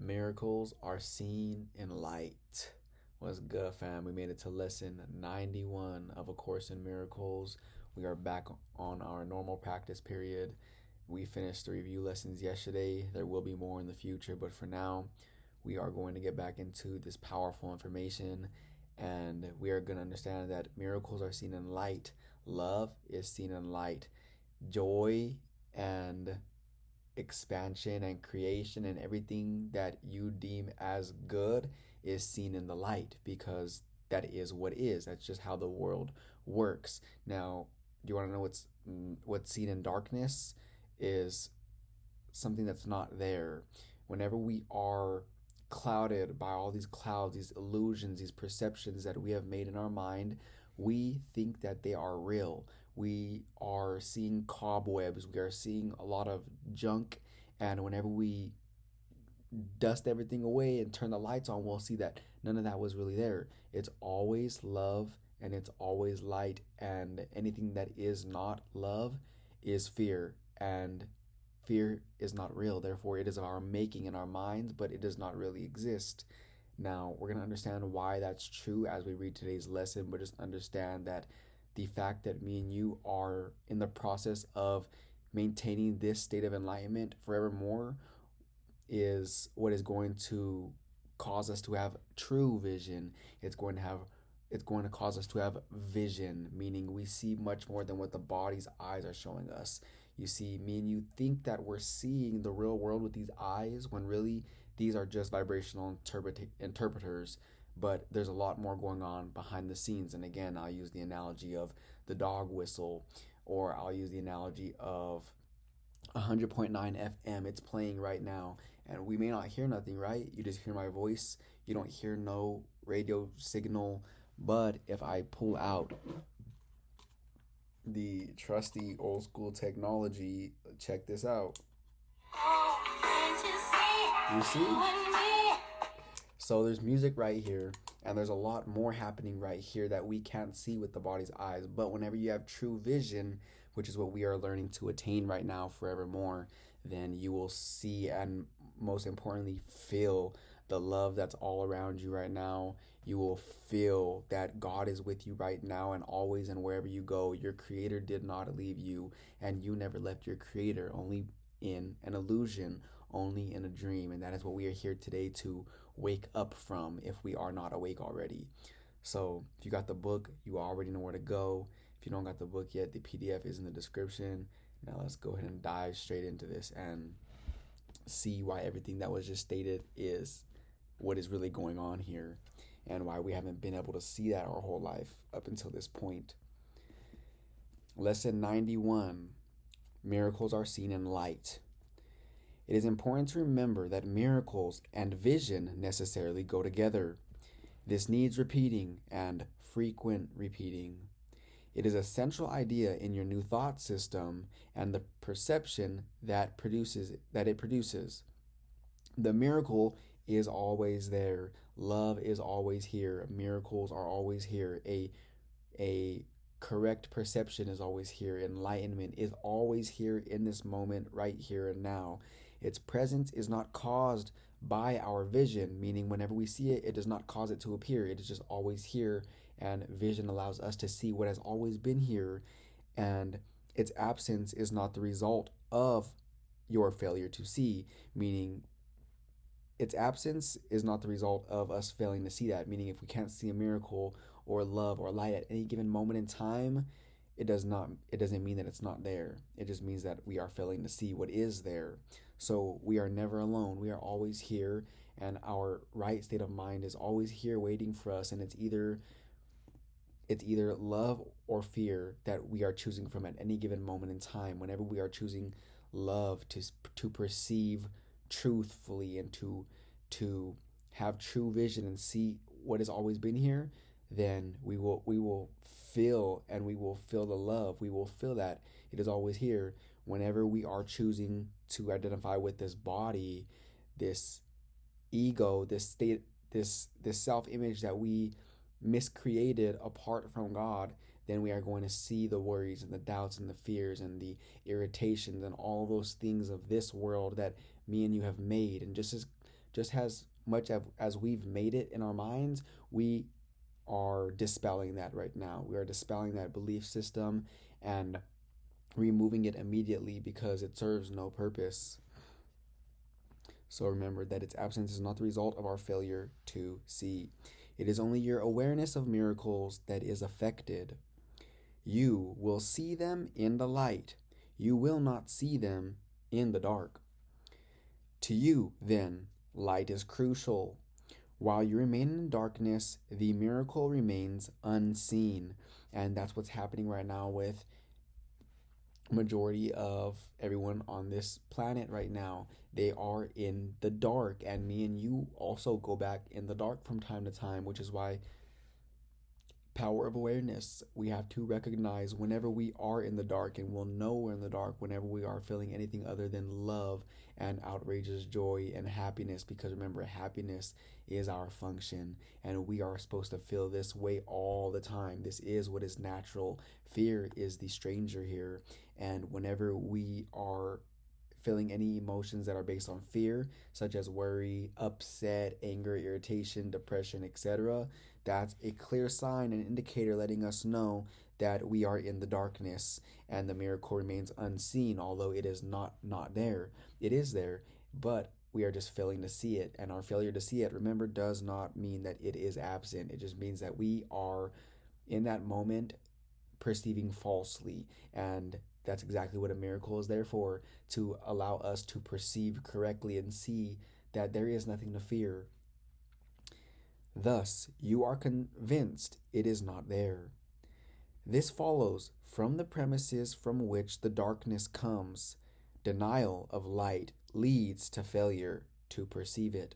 Miracles are seen in light. What's good, fam? We made it to lesson 91 of A Course in Miracles. We are back on our normal practice period. We finished the review lessons yesterday. There will be more in the future, but for now, we are going to get back into this powerful information, and we are going to understand that miracles are seen in light. Love is seen in light. Joy and expansion and creation and everything that you deem as good is seen in the light, because that is what is. That's just how the world works. Now, do you want to know what's seen in darkness? Is something that's not there. Whenever we are clouded by all these clouds, these illusions, these perceptions that we have made in our mind, we think that they are real. We are seeing cobwebs, we are seeing a lot of junk, and whenever we dust everything away and turn the lights on, we'll see that none of that was really there. It's always love and it's always light, and anything that is not love is fear, and fear is not real. Therefore, it is of our making in our minds, but it does not really exist. Now, we're going to understand why that's true as we read today's lesson, but just understand that the fact that me and you are in the process of maintaining this state of enlightenment forevermore is what is going to cause us to have true vision. It's going to cause us to have vision, meaning we see much more than what the body's eyes are showing us. You see, me and you think that we're seeing the real world with these eyes, when really these are just vibrational interpreters. But there's a lot more going on behind the scenes. And again, I'll use the analogy of the dog whistle, or I'll use the analogy of 100.9 FM. It's playing right now, and we may not hear nothing, right? You just hear my voice. You don't hear no radio signal. But if I pull out the trusty old school technology, check this out. You see? So there's music right here, and there's a lot more happening right here that we can't see with the body's eyes. But whenever you have true vision, which is what we are learning to attain right now forevermore, then you will see, and most importantly, feel the love that's all around you right now. You will feel that God is with you right now and always, and wherever you go. Your creator did not leave you, and you never left your creator, only in an illusion, only in a dream. And that is what we are here today to wake up from, if we are not awake already. So if you got the book, you already know where to go. If you don't got the book yet, the PDF is in the description. Now let's go ahead and dive straight into this and see why everything that was just stated is what is really going on here, and why we haven't been able to see that our whole life up until this point. Lesson 91, miracles are seen in light. It is important to remember that miracles and vision necessarily go together. This needs repeating, and frequent repeating. It is a central idea in your new thought system and the perception that it produces. The miracle is always there. Love is always here. Miracles are always here. A correct perception is always here. Enlightenment is always here in this moment, right here and now. Its presence is not caused by our vision, meaning whenever we see it, it does not cause it to appear. It is just always here, and vision allows us to see what has always been here, and its absence is not the result of your failure to see, meaning its absence is not the result of us failing to see that, meaning if we can't see a miracle or love or light at any given moment in time, it doesn't mean that it's not there. It just means that we are failing to see what is there. So we are never alone. We are always here, and our right state of mind is always here waiting for us, and it's either love or fear that we are choosing from at any given moment in time. Whenever we are choosing love to perceive truthfully and to have true vision and see what has always been here, then we will feel, and we will feel the love. We will feel that it is always here. Whenever we are choosing to identify with this body, this ego, this state, this self-image that we miscreated apart from God, then we are going to see the worries and the doubts and the fears and the irritations and all those things of this world that me and you have made. And just as just as much as we've made it in our minds, we are dispelling that right now. We are dispelling that belief system and removing it immediately because it serves no purpose. So remember that its absence is not the result of our failure to see. It is only your awareness of miracles that is affected. You will see them in the light. You will not see them in the dark. To you, then, light is crucial. While you remain in darkness, the miracle remains unseen. And that's what's happening right now with majority of everyone on this planet right now. They are in the dark, and me and you also go back in the dark from time to time, which is why power of awareness, we have to recognize whenever we are in the dark, and we'll know we're in the dark whenever we are feeling anything other than love and outrageous joy and happiness, because remember, happiness is our function and we are supposed to feel this way all the time. This is what is natural. Fear is the stranger here, and whenever we are feeling any emotions that are based on fear, such as worry, upset, anger, irritation, depression, etc., that's a clear sign and indicator letting us know that we are in the darkness and the miracle remains unseen, although it is not there. It is there, but we are just failing to see it. And our failure to see it, remember, does not mean that it is absent. It just means that we are in that moment perceiving falsely. And that's exactly what a miracle is there for, to allow us to perceive correctly and see that there is nothing to fear. Thus, you are convinced it is not there. This follows from the premises from which the darkness comes. Denial of light leads to failure to perceive it.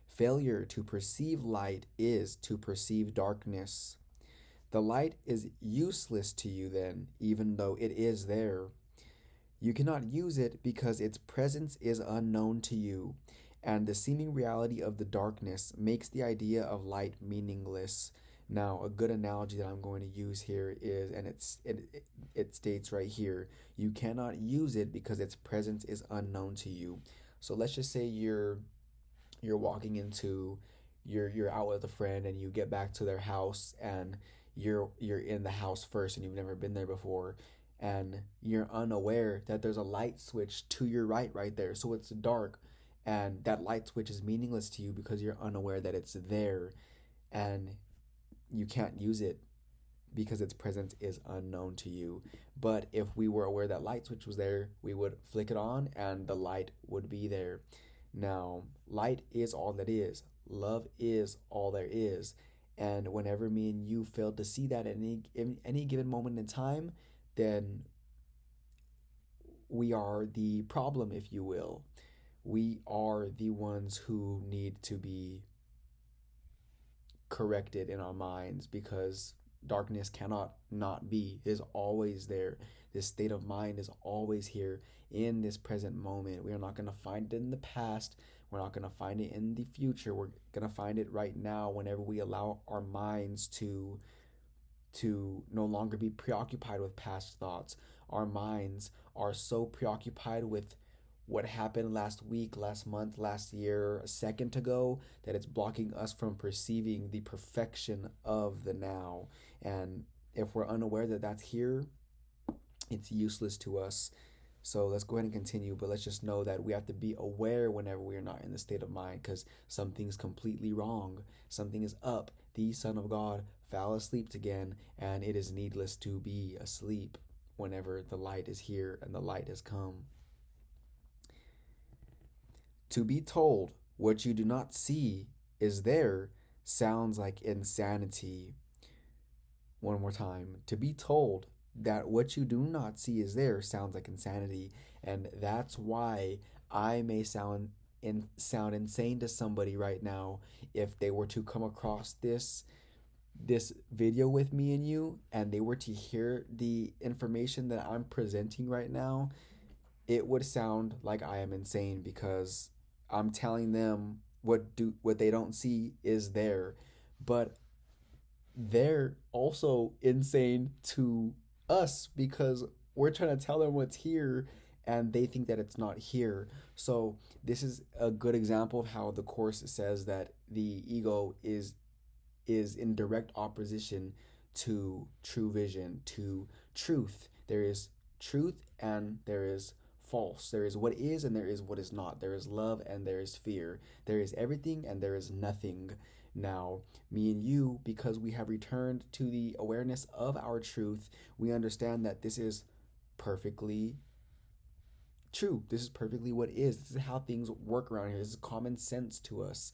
Failure to perceive light is to perceive darkness. The light is useless to you then, even though it is there. You cannot use it because its presence is unknown to you, and the seeming reality of the darkness makes the idea of light meaningless. Now, a good analogy that I'm going to use here is, and it states right here, you cannot use it because its presence is unknown to you. So let's just say you're walking into you're out with a friend and you get back to their house, and you're in the house first and you've never been there before, and you're unaware that there's a light switch to your right there, so it's dark, and that light switch is meaningless to you because you're unaware that it's there, and you can't use it because its presence is unknown to you. But if we were aware that light switch was there, we would flick it on and the light would be there. Now, light is all that is. Love is all there is. And whenever me and you fail to see that in any given moment in time, then we are the problem, if you will. We are the ones who need to be corrected in our minds, because darkness cannot not be. It is always there. This state of mind is always here in this present moment. We are not going to find it in the past. We're not going to find it in the future. We're going to find it right now whenever we allow our minds to no longer be preoccupied with past thoughts. Our minds are so preoccupied with what happened last week, last month, last year, a second ago, that it's blocking us from perceiving the perfection of the now. And if we're unaware that that's here, it's useless to us. So let's go ahead and continue, but let's just know that we have to be aware whenever we are not in the state of mind, because something's completely wrong. Something is up. The Son of God fell asleep again, and it is needless to be asleep whenever the light is here and the light has come. To be told what you do not see is there sounds like insanity. One more time. To be told that what you do not see is there sounds like insanity. And that's why I may sound insane to somebody right now if they were to come across this video with me and you, and they were to hear the information that I'm presenting right now. It would sound like I am insane, because I'm telling them what they don't see is there. But they're also insane to us, because we're trying to tell them what's here, and they think that it's not here. So this is a good example of how the Course says that the ego is in direct opposition to true vision, to truth. There is truth and there is false. There is what is and there is what is not. There is love and there is fear. There is everything and there is nothing. Now, me and you, because we have returned to the awareness of our truth, we understand that this is perfectly true. This is perfectly what is. This is how things work around here. This is common sense to us.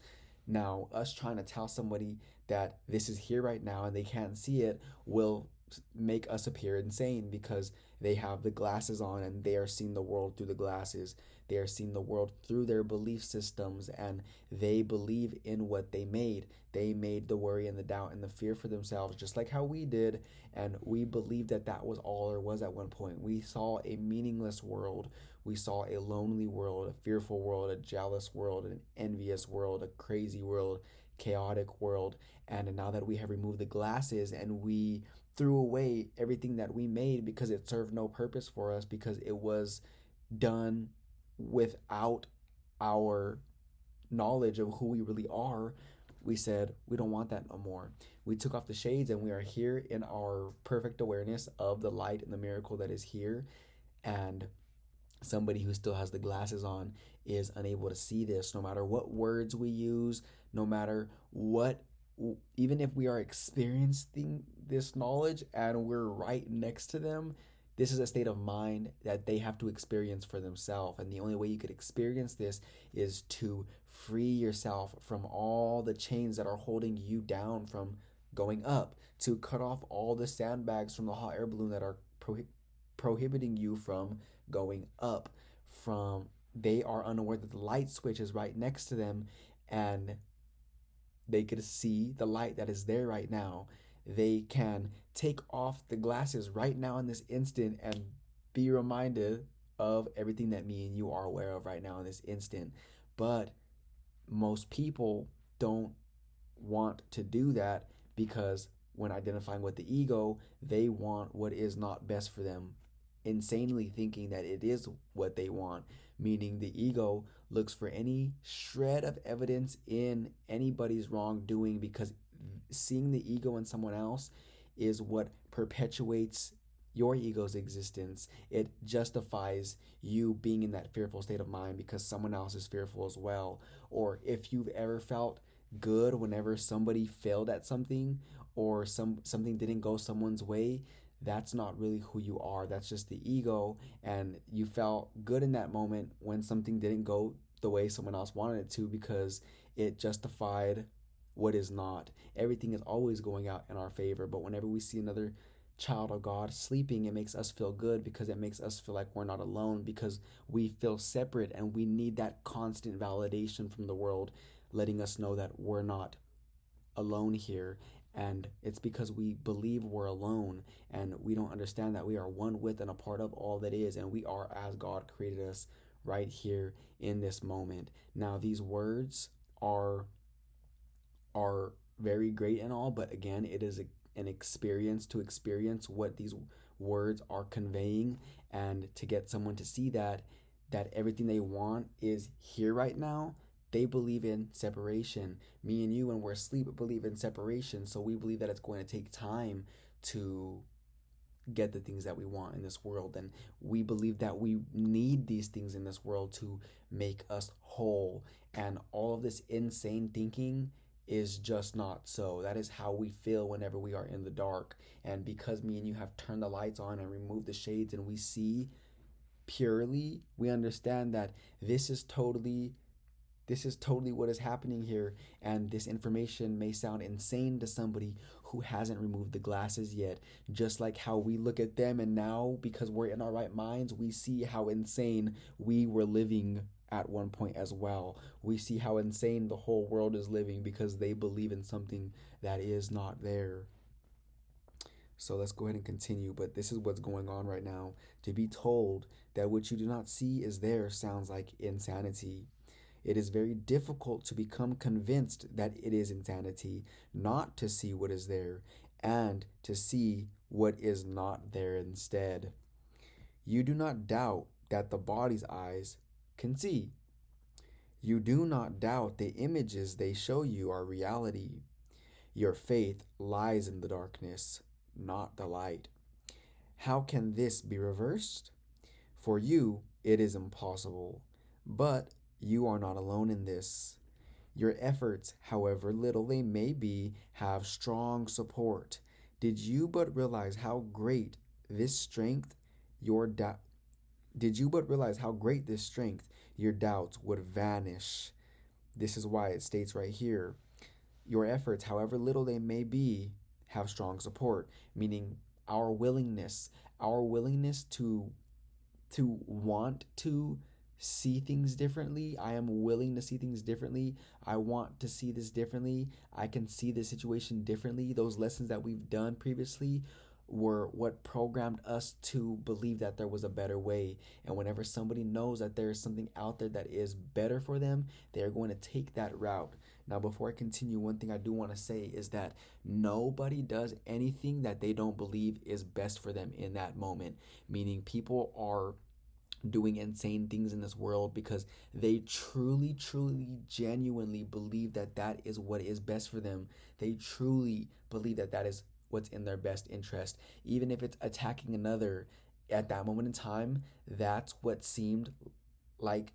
Now, us trying to tell somebody that this is here right now and they can't see it will make us appear insane because they have the glasses on and they are seeing the world through the glasses. They are seeing the world through their belief systems and they believe in what they made. They made the worry and the doubt and the fear for themselves, just like how we did. And we believed that that was all there was at one point. We saw a meaningless world. We saw a lonely world, a fearful world, a jealous world, an envious world, a crazy world, chaotic world. And now that we have removed the glasses and we threw away everything that we made because it served no purpose for us, because it was done without our knowledge of who we really are, we said we don't want that no more. We took off the shades and we are here in our perfect awareness of the light and the miracle that is here. And somebody who still has the glasses on is unable to see this, no matter what words we use, no matter what, even if we are experiencing this knowledge and we're right next to them, this is a state of mind that they have to experience for themselves. And the only way you could experience this is to free yourself from all the chains that are holding you down from going up, to cut off all the sandbags from the hot air balloon that are prohibiting you from going up. From they are unaware that the light switch is right next to them and they could see the light that is there right now. They can take off the glasses right now in this instant and be reminded of everything that me and you are aware of right now in this instant. But most people don't want to do that because when identifying with the ego, they want what is not best for them, insanely thinking that it is what they want, meaning the ego looks for any shred of evidence in anybody's wrongdoing, because seeing the ego in someone else is what perpetuates your ego's existence. It justifies you being in that fearful state of mind because someone else is fearful as well. Or if you've ever felt good whenever somebody failed at something or something didn't go someone's way, that's not really who you are. That's just the ego, and you felt good in that moment when something didn't go the way someone else wanted it to because it justified what is not. Everything is always going out in our favor, but whenever we see another child of God sleeping, it makes us feel good because it makes us feel like we're not alone, because we feel separate and we need that constant validation from the world letting us know that we're not alone here. And it's because we believe we're alone and we don't understand that we are one with and a part of all that is, and we are as God created us right here in this moment. Now these words are very great and all, but again, it is an experience to experience what these words are conveying, and to get someone to see that everything they want is here right now. They believe in separation. Me and you, when we're asleep, believe in separation. So we believe that it's going to take time to get the things that we want in this world. And we believe that we need these things in this world to make us whole. And all of this insane thinking is just not so. That is how we feel whenever we are in the dark. And because me and you have turned the lights on and removed the shades and we see purely, we understand that this is totally what is happening here. And this information may sound insane to somebody who hasn't removed the glasses yet, just like how we look at them and now, because we're in our right minds, we see how insane we were living at one point as well. We see how insane the whole world is living because they believe in something that is not there. So let's go ahead and continue. But this is what's going on right now. To be told that what you do not see is there sounds like insanity. It is very difficult to become convinced that it is insanity not to see what is there and to see what is not there instead. You do not doubt that the body's eyes can see. You do not doubt the images they show you are reality. Your faith lies in the darkness, not the light. How can this be reversed? For you, it is impossible. But you are not alone in this. Your efforts, however little they may be, have strong support. Did you but realize how great this strength your doubt did you but realize how great this strength your doubts would vanish. This is why it states right here, your efforts, however little they may be, have strong support, meaning our willingness to want to see things differently. I am willing to see things differently. I want to see this differently. I can see the situation differently. Those lessons that we've done previously were what programmed us to believe that there was a better way. And whenever somebody knows that there is something out there that is better for them, they are going to take that route. Now, before I continue, one thing I do want to say is that nobody does anything that they don't believe is best for them in that moment. Meaning, people are doing insane things in this world because they truly, truly, genuinely believe that that is what is best for them. They truly believe that that is what's in their best interest. Even if it's attacking another at that moment in time, that's what seemed like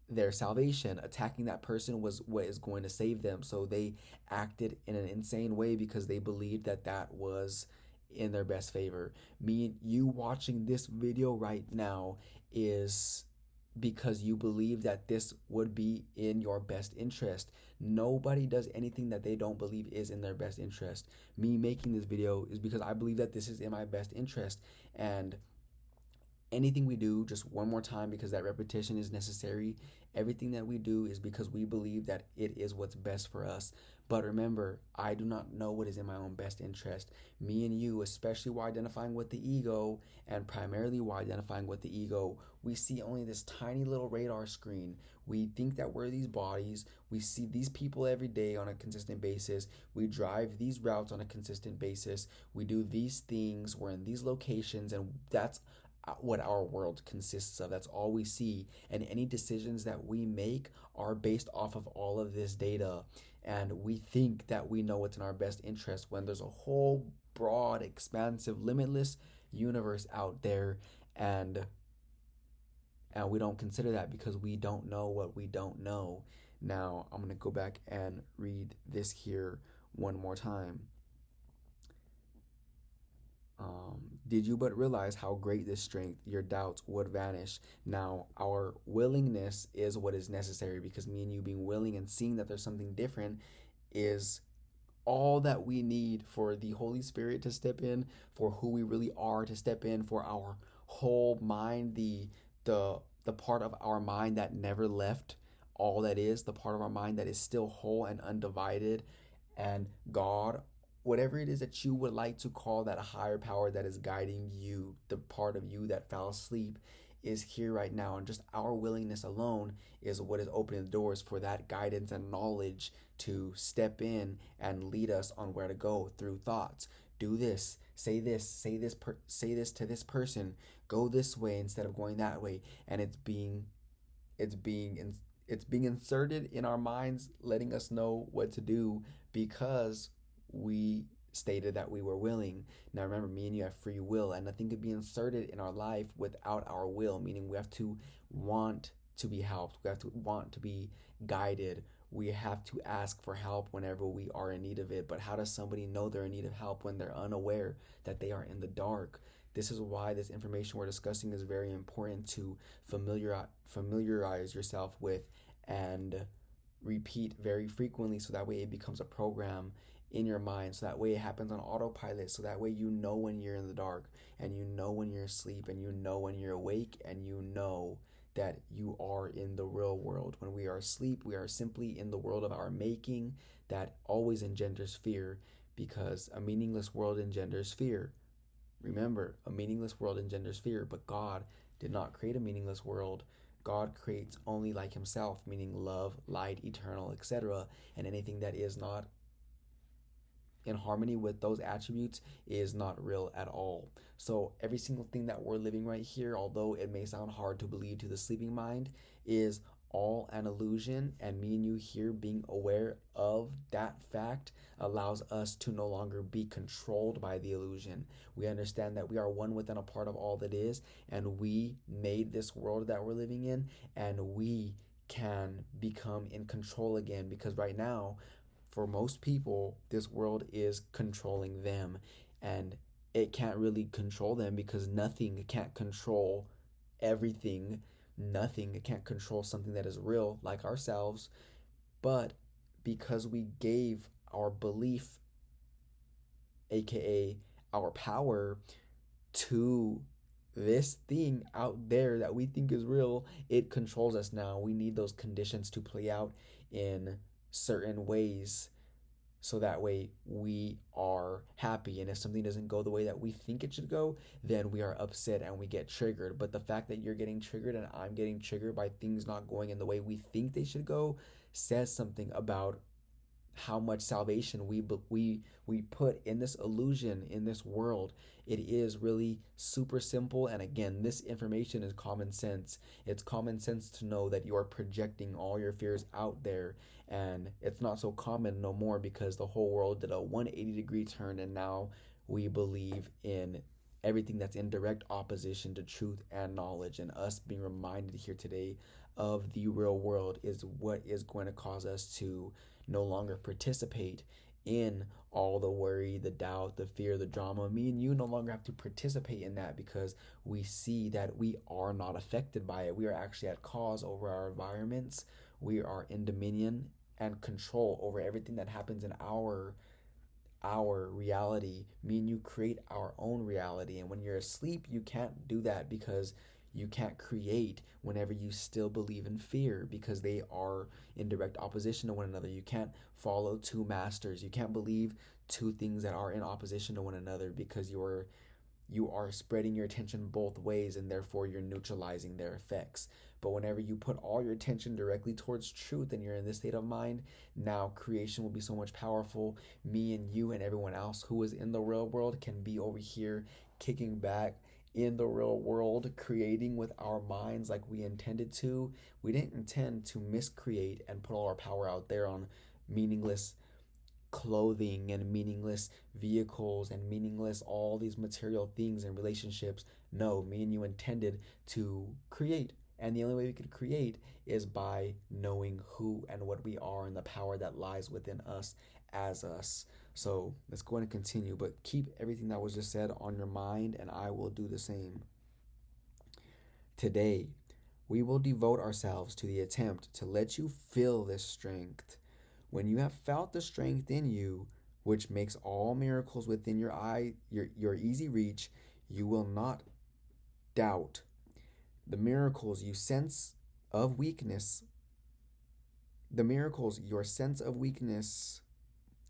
their salvation. Attacking that person was what is going to save them. So they acted in an insane way because they believed that that was in their best favor. Me and you watching this video right now is because you believe that this would be in your best interest. Nobody does anything that they don't believe is in their best interest. Me making this video is because I believe that this is in my best interest. And anything we do, just one more time, because that repetition is necessary. Everything that we do is because we believe that it is what's best for us. But remember, I do not know what is in my own best interest. Me and you, especially while identifying with the ego, and primarily while identifying with the ego, we see only this tiny little radar screen. We think that we're these bodies. We see these people every day on a consistent basis. We drive these routes on a consistent basis. We do these things. We're in these locations, and that's what our world consists of. That's all we see. And any decisions that we make are based off of all of this data. And we think that we know what's in our best interest when there's a whole broad, expansive, limitless universe out there. And we don't consider that because we don't know what we don't know. Now, I'm going to go back and read this here one more time. Did you but realize how great this strength, your doubts would vanish. Now, our willingness is what is necessary, because me and you being willing and seeing that there's something different is all that we need for the Holy Spirit to step in, for who we really are to step in, for our whole mind, the part of our mind that never left all that is, the part of our mind that is still whole and undivided, and God, whatever it is that you would like to call that higher power that is guiding you, the part of you that fell asleep, is here right now. And just our willingness alone is what is opening the doors for that guidance and knowledge to step in and lead us on where to go through thoughts. Do this, say this, say this to this person, go this way instead of going that way. And it's being inserted in our minds, letting us know what to do because we stated that we were willing. Now remember, me and you have free will, and nothing could be inserted in our life without our will, meaning we have to want to be helped. We have to want to be guided. We have to ask for help whenever we are in need of it. But how does somebody know they're in need of help when they're unaware that they are in the dark? This is why this information we're discussing is very important to familiarize yourself with and repeat very frequently, so that way it becomes a program in your mind, so that way it happens on autopilot, so that way you know when you're in the dark, and you know when you're asleep, and you know when you're awake, and you know that you are in the real world. When we are asleep, we are simply in the world of our making that always engenders fear, because a meaningless world engenders fear. Remember, a meaningless world engenders fear, but God did not create a meaningless world. God creates only like himself, meaning love, light, eternal, etc. And anything that is not in harmony with those attributes is not real at all. So every single thing that we're living right here, although it may sound hard to believe to the sleeping mind, is all an illusion, and me and you here being aware of that fact allows us to no longer be controlled by the illusion. We understand that we are one within a part of all that is, and we made this world that we're living in, and we can become in control again, because right now for most people this world is controlling them, and it can't really control them because nothing can't control everything. Nothing can't control something that is real like ourselves. But because we gave our belief, aka our power, to this thing out there that we think is real, it controls us now. We need those conditions to play out in certain ways so that way we are happy. And if something doesn't go the way that we think it should go, then we are upset and we get triggered. But the fact that you're getting triggered and I'm getting triggered by things not going in the way we think they should go says something about how much salvation we put in this illusion, in this world. It is really super simple, and again, this information is common sense. It's common sense to know that you are projecting all your fears out there, and it's not so common no more because the whole world did a 180-degree turn, and now we believe in everything that's in direct opposition to truth and knowledge. And us being reminded here today of the real world is what is going to cause us to no longer participate in all the worry, the doubt, the fear, the drama. Me and you no longer have to participate in that because we see that we are not affected by it. We are actually at cause over our environments. We are in dominion and control over everything that happens in our reality. Me and you create our own reality. And when you're asleep, you can't do that because you can't create whenever you still believe in fear, because they are in direct opposition to one another. You can't follow two masters. You can't believe two things that are in opposition to one another, because you are spreading your attention both ways, and therefore you're neutralizing their effects. But whenever you put all your attention directly towards truth and you're in this state of mind, now creation will be so much powerful. Me and you and everyone else who is in the real world can be over here kicking back in the real world, creating with our minds like we intended to. We didn't intend to miscreate and put all our power out there on meaningless clothing and meaningless vehicles and meaningless all these material things and relationships. No, me and you intended to create. And the only way we could create is by knowing who and what we are and the power that lies within us as us. So let's go ahead and continue, but keep everything that was just said on your mind, and I will do the same. Today, we will devote ourselves to the attempt to let you feel this strength. When you have felt the strength in you, which makes all miracles within your easy reach, you will not doubt. The miracles your sense of weakness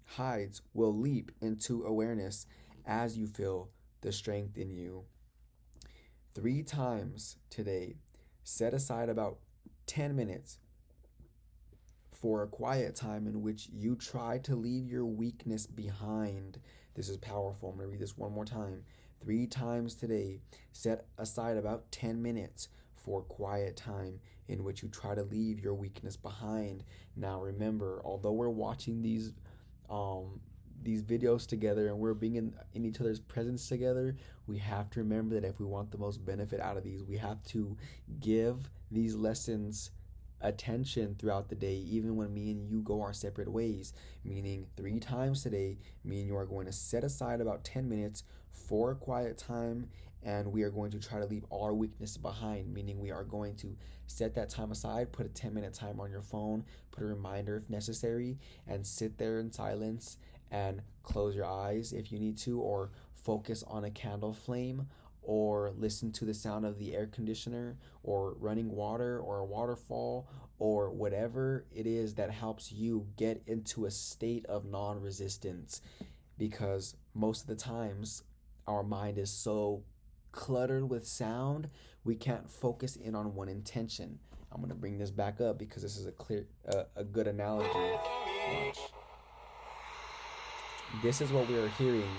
hides will leap into awareness as you feel the strength in you. 3 times today, set aside about 10 minutes for a quiet time in which you try to leave your weakness behind. This is powerful. I'm going to read this one more time. 3 times today, set aside about 10 minutes for quiet time in which you try to leave your weakness behind. Now remember, although we're watching these videos together and we're being in each other's presence together, we have to remember that if we want the most benefit out of these, we have to give these lessons attention throughout the day, even when me and you go our separate ways. Meaning 3 times today, me and you are going to set aside about 10 minutes for a quiet time, and we are going to try to leave all our weakness behind. Meaning we are going to set that time aside, put a 10-minute timer on your phone, put a reminder if necessary, and sit there in silence and close your eyes if you need to, or focus on a candle flame, or listen to the sound of the air conditioner or running water or a waterfall, or whatever it is that helps you get into a state of non-resistance. Because most of the times our mind is so cluttered with sound, we can't focus in on one intention. I'm going to bring this back up because this is a good analogy. Watch. this is what we are hearing.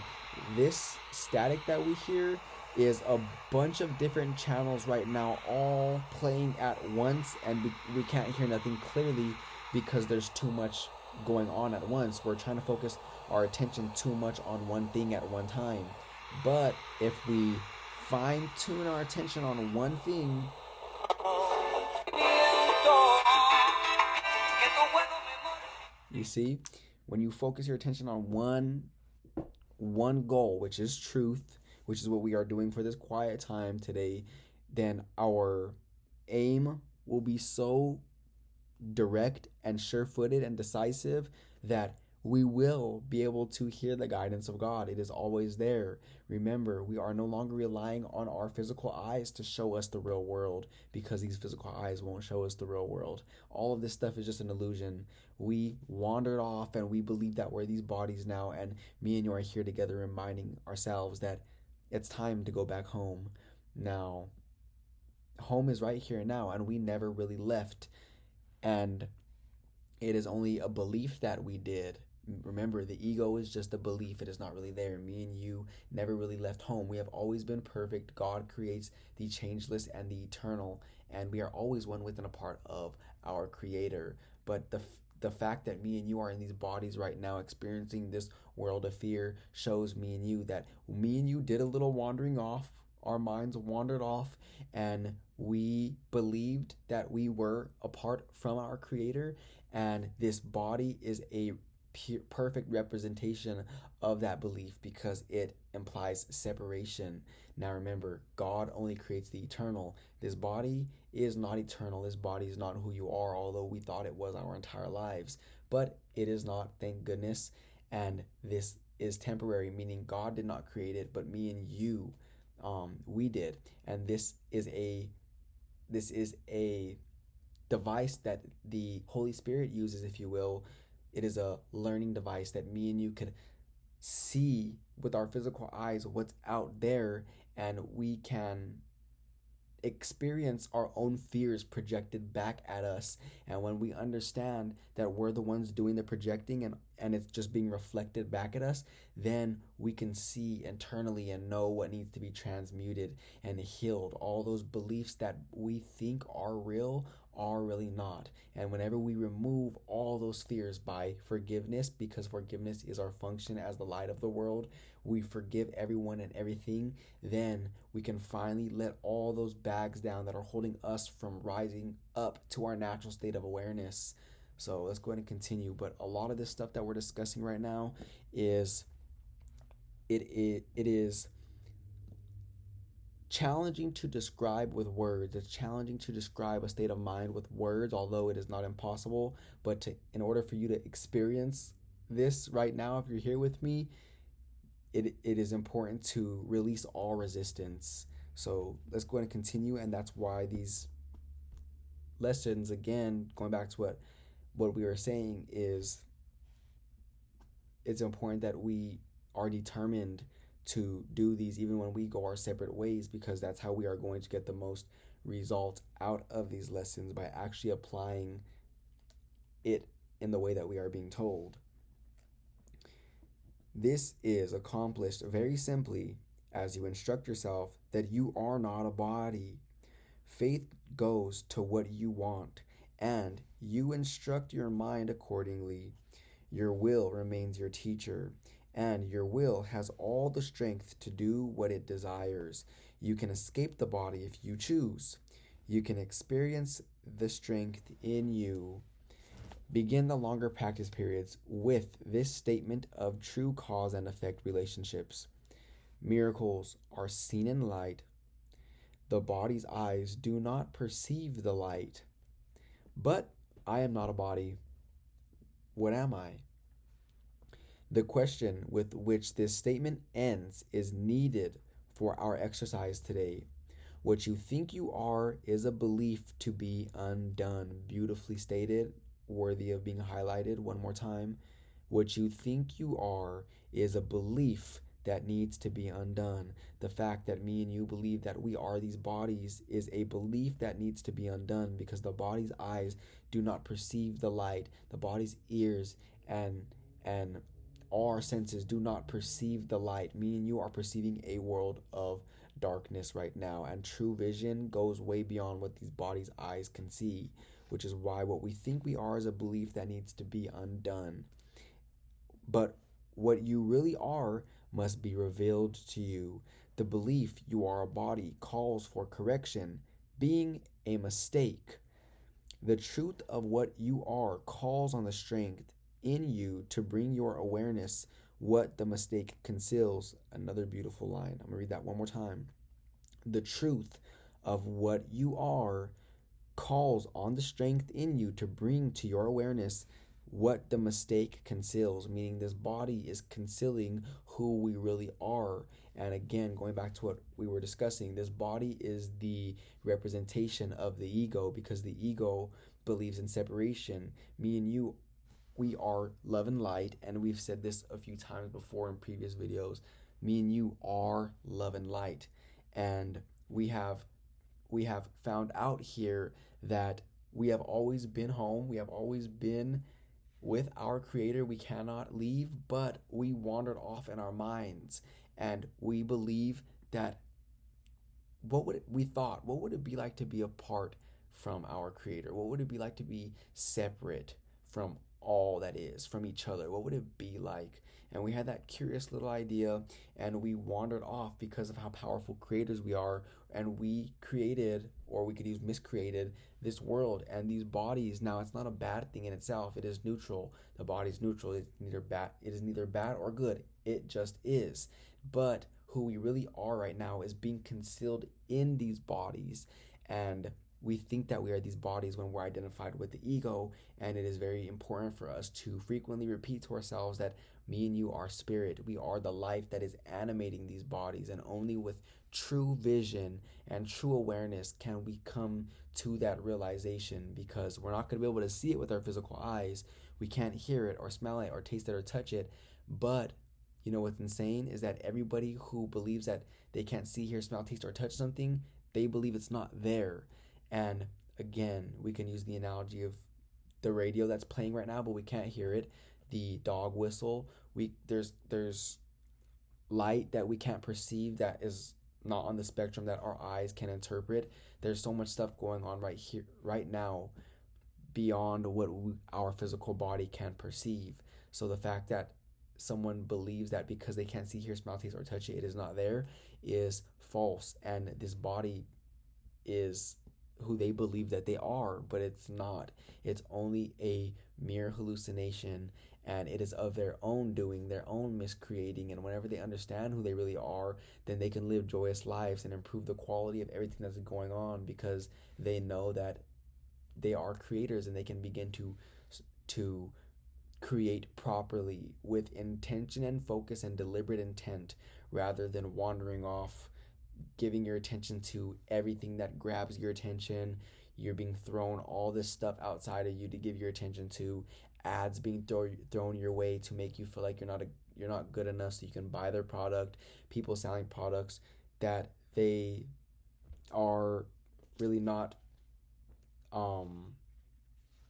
This static that we hear is a bunch of different channels right now all playing at once, and we can't hear nothing clearly because there's too much going on at once. We're trying to focus our attention too much on one thing at one time. But if we fine tune our attention on one thing, you see, when you focus your attention on one goal, which is truth, which is what we are doing for this quiet time today, then our aim will be so direct and sure-footed and decisive that we will be able to hear the guidance of God. It is always there. Remember, we are no longer relying on our physical eyes to show us the real world, because these physical eyes won't show us the real world. All of this stuff is just an illusion. We wandered off and we believe that we're these bodies now, and me and you are here together reminding ourselves that it's time to go back home. Now, home is right here and now, and we never really left. And it is only a belief that we did. Remember, the ego is just a belief. It is not really there. Me and you never really left home. We have always been perfect. God creates the changeless and the eternal, and we are always one with and a part of our Creator. But the fact that me and you are in these bodies right now experiencing this world of fear shows me and you that me and you did a little wandering off. Our minds wandered off, and we believed that we were apart from our Creator, and this body is a perfect representation of that belief because it implies separation. Now remember, God only creates the eternal. This body is not eternal. This body is not who you are, although we thought it was our entire lives. But it is not, thank goodness. And this is temporary, meaning God did not create it, but me and you, we did. And this is a device that the Holy Spirit uses, if you will. It is a learning device that me and you could see with our physical eyes what's out there, and we can experience our own fears projected back at us. And when we understand that we're the ones doing the projecting, and it's just being reflected back at us, then we can see internally and know what needs to be transmuted and healed. All those beliefs that we think are real are really not. And whenever we remove all those fears by forgiveness, because forgiveness is our function as the light of the world, we forgive everyone and everything, then we can finally let all those bags down that are holding us from rising up to our natural state of awareness. So let's go ahead and continue. But a lot of this stuff that we're discussing right now is it is challenging to describe with words. It's challenging to describe a state of mind with words, although it is not impossible. But in order for you to experience this right now, if you're here with me, it is important to release all resistance. So let's go ahead and continue, and that's why these lessons, again, going back to what we were saying, is it's important that we are determined to do these even when we go our separate ways, because that's how we are going to get the most results out of these lessons, by actually applying it in the way that we are being told. This is accomplished very simply as you instruct yourself that you are not a body. Faith goes to what you want, and you instruct your mind accordingly. Your will remains your teacher, and your will has all the strength to do what it desires. You can escape the body if you choose. You can experience the strength in you. Begin the longer practice periods with this statement of true cause and effect relationships. Miracles are seen in light. The body's eyes do not perceive the light. But I am not a body. What am I? The question with which this statement ends is needed for our exercise today. What you think you are is a belief to be undone. Beautifully stated, worthy of being highlighted one more time. What you think you are is a belief that needs to be undone. The fact that me and you believe that we are these bodies is a belief that needs to be undone, because the body's eyes do not perceive the light. The body's ears and our senses do not perceive the light, meaning you are perceiving a world of darkness right now. And true vision goes way beyond what these bodies' eyes can see, which is why what we think we are is a belief that needs to be undone. But what you really are must be revealed to you. The belief you are a body calls for correction, being a mistake. The truth of what you are calls on the strength in you to bring your awareness what the mistake conceals. Another beautiful line. I'm going to read that one more time. The truth of what you are calls on the strength in you to bring to your awareness what the mistake conceals, meaning this body is concealing who we really are. And again, going back to what we were discussing, this body is the representation of the ego, because the ego believes in separation. Me and you, we are love and light, and we've said this a few times before in previous videos. Me and you are love and light, and we have found out here that we have always been home. We have always been with our creator. We cannot leave, but we wandered off in our minds, and we believe that what would it be like to be apart from our creator? What would it be like to be separate from all that is, from each other? What would it be like? And we had that curious little idea, and we wandered off because of how powerful creators we are, and we created, or we could use miscreated, this world and these bodies. Now, it's not a bad thing in itself. It is neutral. The body is neutral. It is neither bad or good. It just is. But who we really are right now is being concealed in these bodies, and we think that we are these bodies when we're identified with the ego. And it is very important for us to frequently repeat to ourselves that me and you are spirit. We are the life that is animating these bodies, and only with true vision and true awareness can we come to that realization, because we're not going to be able to see it with our physical eyes. We can't hear it or smell it or taste it or touch it. But you know what's insane is that everybody who believes that they can't see, hear, smell, taste, or touch something, they believe it's not there. And again, we can use the analogy of the radio that's playing right now, but we can't hear it. The dog whistle, there's light that we can't perceive, that is not on the spectrum that our eyes can interpret. There's so much stuff going on right here, right now, beyond what our physical body can perceive. So the fact that someone believes that because they can't see, hear, smell, taste, or touch it, it is not there, is false. And this body is who they believe that they are, but it's not. It's only a mere hallucination, and it is of their own doing, their own miscreating. And whenever they understand who they really are, then they can live joyous lives and improve the quality of everything that's going on, because they know that they are creators, and they can begin to create properly with intention and focus and deliberate intent, rather than wandering off, giving your attention to everything that grabs your attention. You're being thrown all this stuff outside of you to give your attention to, ads being thrown your way to make you feel like you're not good enough so you can buy their product, people selling products that they are really not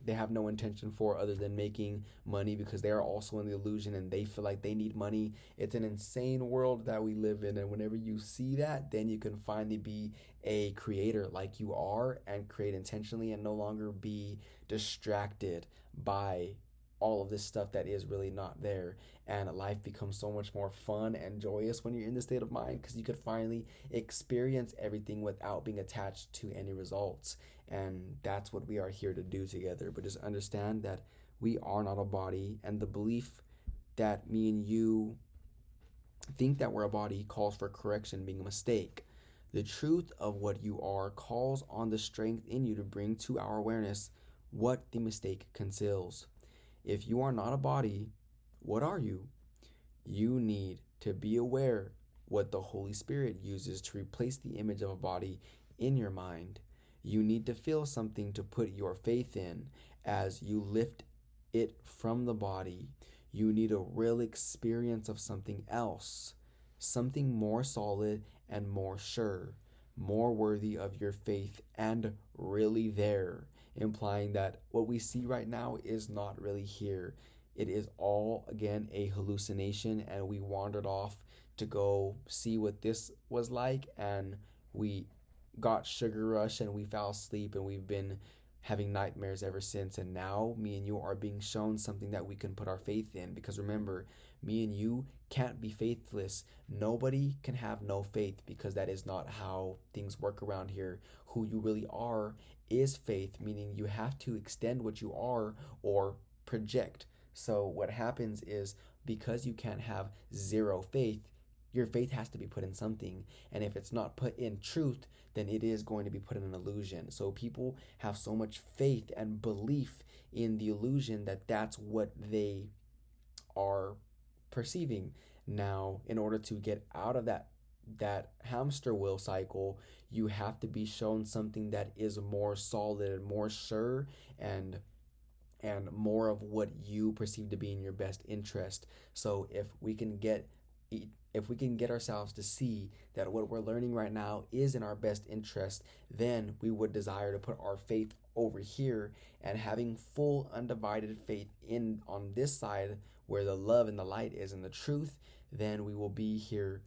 they have no intention for, other than making money, because they are also in the illusion and they feel like they need money. It's an insane world that we live in, and whenever you see that, then you can finally be a creator like you are, and create intentionally, and no longer be distracted by all of this stuff that is really not there. And life becomes so much more fun and joyous when you're in this state of mind, because you could finally experience everything without being attached to any results. And that's what we are here to do together. But just understand that we are not a body, and the belief that me and you think that we're a body calls for correction, being a mistake. The truth of what you are calls on the strength in you to bring to our awareness what the mistake conceals. If you are not a body, what are you? You need to be aware what the Holy Spirit uses to replace the image of a body in your mind. You need to feel something to put your faith in as you lift it from the body. You need a real experience of something else, something more solid and more sure, more worthy of your faith and really there, implying that what we see right now is not really here. it is all, again, a hallucination, and we wandered off to go see what this was like, and we got sugar rush and we fell asleep, and we've been having nightmares ever since. And now me and you are being shown something that we can put our faith in, because remember, me and you can't be faithless. Nobody can have no faith, because that is not how things work around here. Who you really are is faith, meaning you have to extend what you are or project. So what happens is, because you can't have zero faith, your faith has to be put in something. And if it's not put in truth, then it is going to be put in an illusion. So people have so much faith and belief in the illusion that that's what they are perceiving. Now, in order to get out of that hamster wheel cycle, you have to be shown something that is more solid and more sure, and more of what you perceive to be in your best interest. So if we can get ourselves to see that what we're learning right now is in our best interest, then we would desire to put our faith over here, and having full undivided faith in on this side where the love and the light is and the truth, then we will be here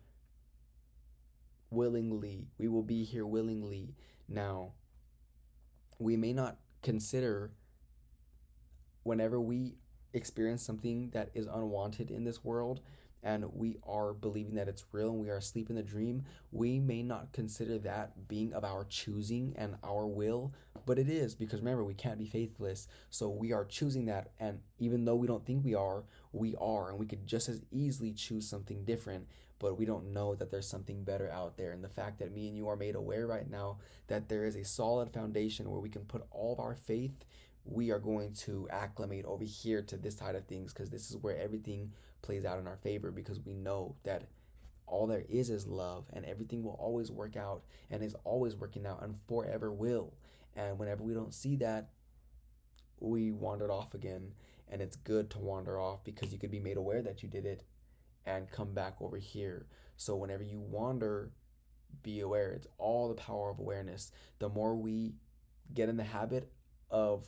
willingly. We will be here willingly. Now, we may not consider, whenever we experience something that is unwanted in this world, and we are believing that it's real and we are asleep in the dream, we may not consider that being of our choosing and our will, but it is, because remember, we can't be faithless. So we are choosing that, and even though we don't think we are, and we could just as easily choose something different, but we don't know that there's something better out there. And the fact that me and you are made aware right now that there is a solid foundation where we can put all of our faith, we are going to acclimate over here to this side of things, because this is where everything plays out in our favor, because we know that all there is love, and everything will always work out and is always working out and forever will. And whenever we don't see that, we wandered off again. And it's good to wander off, because you could be made aware that you did it and come back over here. So whenever you wander, be aware. It's all the power of awareness. The more we get in the habit of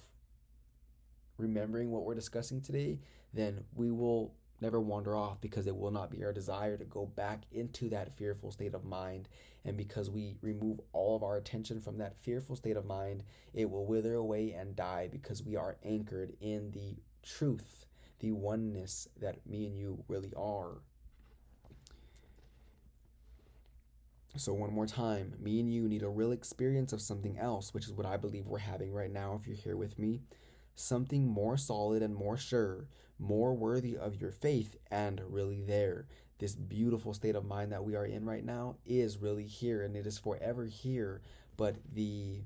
remembering what we're discussing today, then we will never wander off, because it will not be our desire to go back into that fearful state of mind. And because we remove all of our attention from that fearful state of mind, it will wither away and die, because we are anchored in the truth, the oneness that me and you really are. So one more time, me and you need a real experience of something else, which is what I believe we're having right now if you're here with me. Something more solid and more sure, more worthy of your faith, and really there. This beautiful state of mind that we are in right now is really here, and it is forever here. But the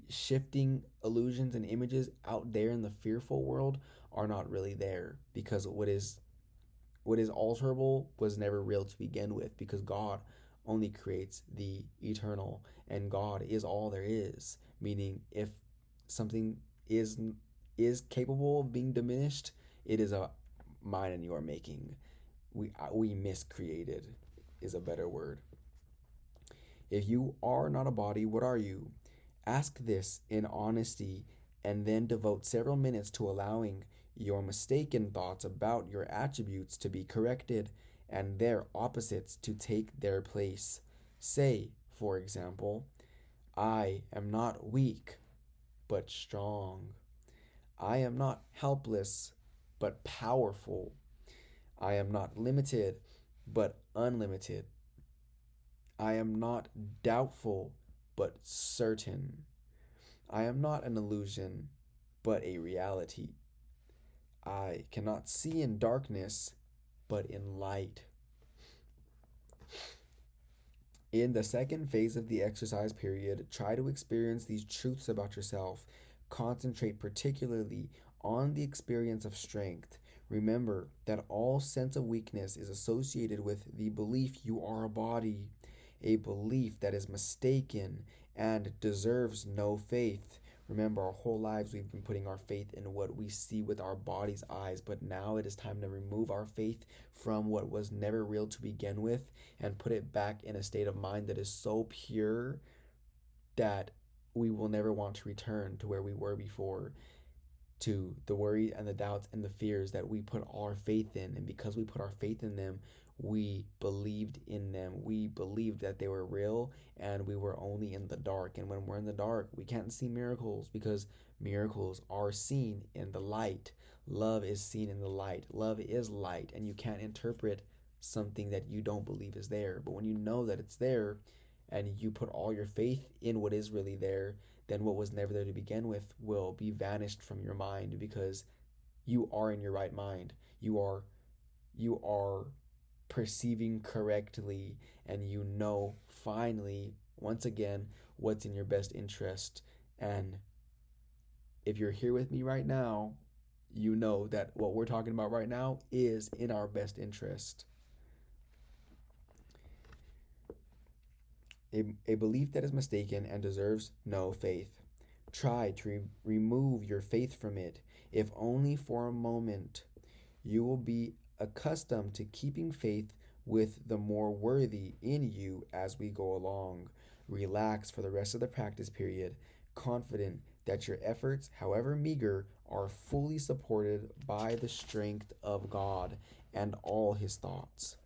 shifting illusions and images out there in the fearful world are not really there, because what is alterable was never real to begin with, because God only creates the eternal, and God is all there is. Meaning, if something is capable of being diminished, it is a mine and your making. We miscreated is a better word. If you are not a body, what are you? Ask this in honesty, and then devote several minutes to allowing your mistaken thoughts about your attributes to be corrected, and their opposites to take their place. Say, for example, I am not weak, but strong. I am not helpless, but powerful. I am not limited, but unlimited. I am not doubtful, but certain. I am not an illusion, but a reality. I cannot see in darkness, but in light. In the second phase of the exercise period, try to experience these truths about yourself. Concentrate particularly on the experience of strength. Remember that all sense of weakness is associated with the belief you are a body, a belief that is mistaken and deserves no faith. Remember, our whole lives we've been putting our faith in what we see with our body's eyes, but now it is time to remove our faith from what was never real to begin with and put it back in a state of mind that is so pure that we will never want to return to where we were before. to the worry and the doubts and the fears that we put all our faith in. And because we put our faith in them, we believed in them. We believed that they were real, and we were only in the dark. And when we're in the dark, we can't see miracles, because miracles are seen in the light. Love is seen in the light. Love is light, and you can't interpret something that you don't believe is there. But when you know that it's there and you put all your faith in what is really there, then what was never there to begin with will be vanished from your mind, because you are in your right mind. You are perceiving correctly, and you know finally, once again, what's in your best interest. And if you're here with me right now, you know that what we're talking about right now is in our best interest. A belief that is mistaken and deserves no faith. Try to remove your faith from it, if only for a moment. You will be accustomed to keeping faith with the more worthy in you as we go along. Relax for the rest of the practice period, confident that your efforts, however meager, are fully supported by the strength of God and all his thoughts.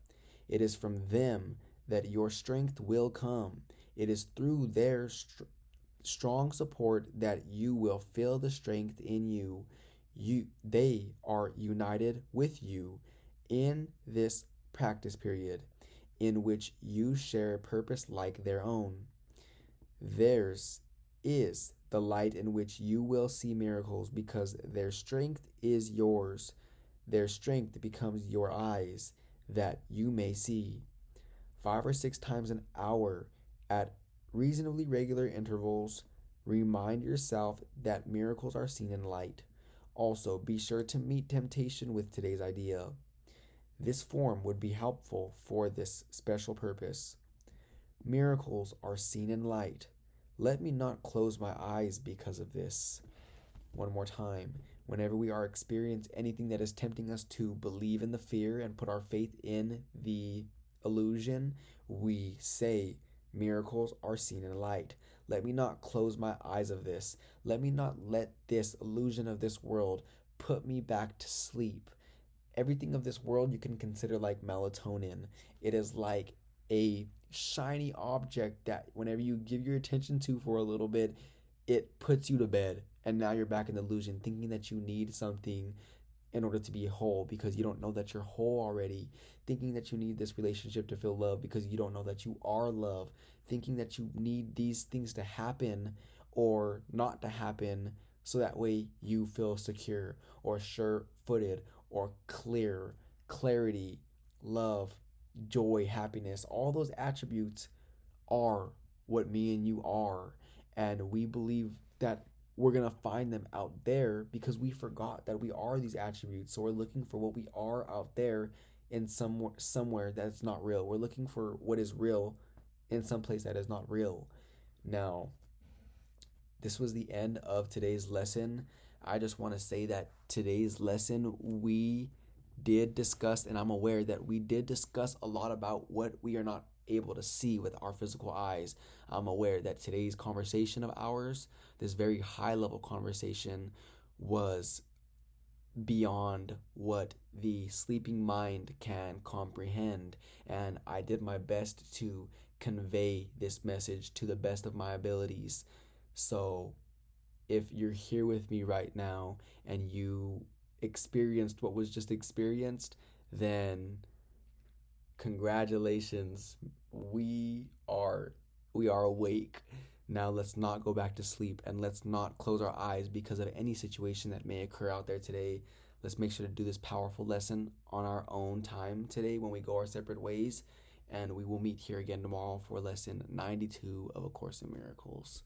It is from them that your strength will come. It is through their strong support that you will feel the strength in you. They are united with you in this practice period, in which you share a purpose like their own. Theirs is the light in which you will see miracles, because their strength is yours. Their strength becomes your eyes, that you may see. 5 or 6 times an hour at reasonably regular intervals, remind yourself that miracles are seen in light. Also, be sure to meet temptation with today's idea. This form would be helpful for this special purpose. Miracles are seen in light. Let me not close my eyes because of this. One more time. Whenever we are experiencing anything that is tempting us to believe in the fear and put our faith in the illusion, we say, miracles are seen in light. Let me not close my eyes of this. Let me not let this illusion of this world put me back to sleep. Everything of this world you can consider like melatonin. It is like a shiny object that whenever you give your attention to for a little bit, it puts you to bed. And now you're back in the illusion, thinking that you need something in order to be whole, because you don't know that you're whole already. Thinking that you need this relationship to feel love, because you don't know that you are love. Thinking that you need these things to happen or not to happen, so that way you feel secure or sure-footed or clear, clarity, love, joy, happiness. All those attributes are what me and you are. And we believe that we're going to find them out there because we forgot that we are these attributes. So we're looking for what we are out there in somewhere that's not real. We're looking for what is real in some place that is not real. Now, this was the end of today's lesson. I just want to say that today's lesson we did discuss, and I'm aware that we did discuss a lot about what we are not able to see with our physical eyes. I'm aware that today's conversation of ours, this very high level conversation, was beyond what the sleeping mind can comprehend, and I did my best to convey this message to the best of my abilities. So if you're here with me right now and you experienced what was just experienced, then congratulations. We are awake. Now let's not go back to sleep, and let's not close our eyes because of any situation that may occur out there today. Let's make sure to do this powerful lesson on our own time today when we go our separate ways, and we will meet here again tomorrow for lesson 92 of A Course in Miracles.